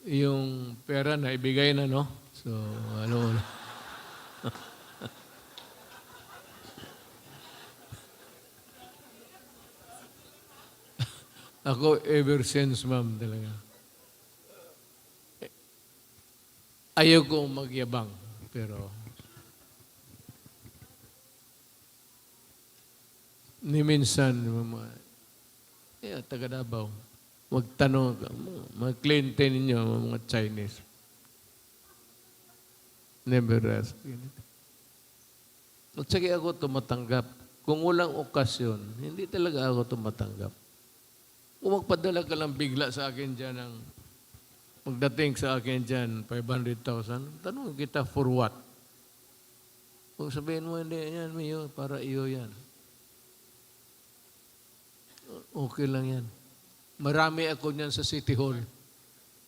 yung pera na ibigay na, no? So, ano, ako ever since, ma'am, talaga. Ayaw ko magyabang, pero ni minsan, taga Davao, magtanong, mga kliyente ninyo, mga Chinese, never ask. At sige ako tumatanggap. Kung walang okasyon, hindi talaga ako tumatanggap. Kung magpadala ka lang bigla sa akin dyan ng magdating sa akin dyan, 500,000, tanong kita for what? Kung sabihin mo, hindi, yan, Mayo, para iyo yan. Okay lang yan. Marami ako niyan sa City Hall.